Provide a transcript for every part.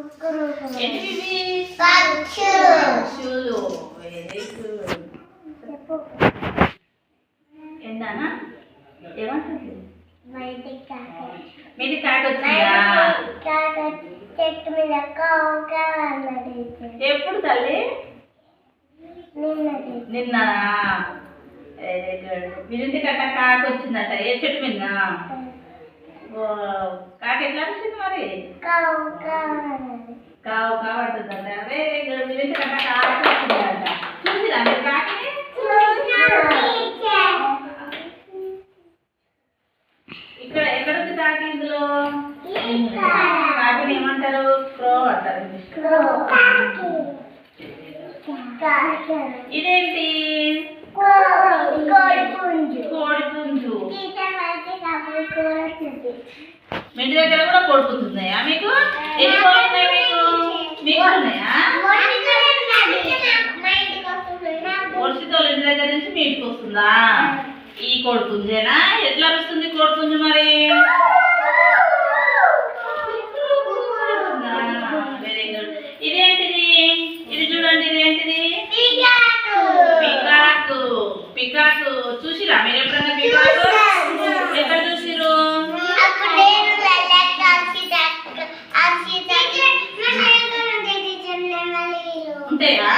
ఏంటివి పక్షులు very good ఏంటన్నా ఏమంటుంది మీది కాకి వచ్చిందా చెట్టు మీద ఎప్పుడు తల్లి నిన్న వెరీ గుడ్ మీరింటి కట్ట కాకి వచ్చిందట ఏ చెట్టు మీద కాకి ఎట్లా వచ్చింది మరి కావు కావట్టుందంట వెరీ గుడ్ మీరింటి కట్ట కాకి వచ్చిందంట చూసిరా మీరు కాకిని ఇక్కడ ఎక్కడ ఉంది కాకి ఇందులో కాకిని ఏమంటారు క్రో అంటారు ఇదేంటి కోడిపుంజు మీ ఇంటి దగ్గర కూడా కోడిపుంజు ఉన్నాయా మీకు ఎన్ని కోళ్ళు ఉన్నాయి మీకు ఉన్నాయా వర్షితోళ్ళ ఇంటి దగ్గర నుంచి మీ ఇంటికి వస్తుందా ఈ కోడిపుంజేనా ఎట్లా వస్తుంది కోడిపుంజు మరి వెరీ గుడ్ ఇదేంటిది ఇది చూడండి ఇదేంటిది పికాకు చూసిరా మీరు ఎప్పుడన్నా పికాకు ఎక్కడ చూసిరు ఉంటాయా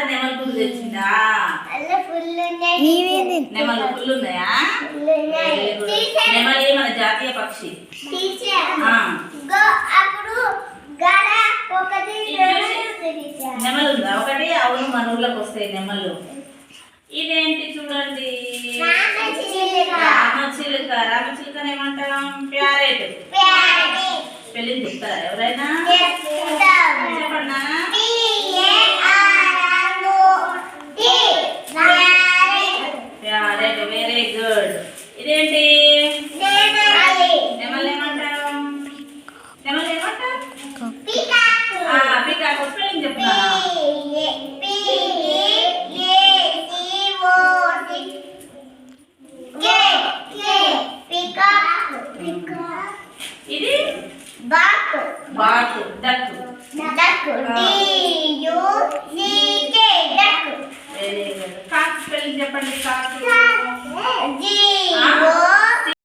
నెమలి పుల్లు తెచ్చిందా నెమలు పుల్లు ఉన్నాయా నెమలి మన జాతీయ పక్షి నెమలు ఉందా ఒకటి అవును మన ఊర్లోకి వస్తాయి నెమలు ఇదేంటి చూడండి రామచిలుకని ఏమంటాం ప్యారెట్ స్పెల్లింగ్ చెప్తారా ఎవరైనా చెప్పండి ప్యారెట్ వెరీ గుడ్ ఇదేంటి నెమలు ఏమంటారు పికాక్ స్పెల్లింగ్ చెప్తారా ఇది బాకు డక్ వెరీ గుడ్ కాక్ స్పెల్లింగ్ చెప్పండి కాక్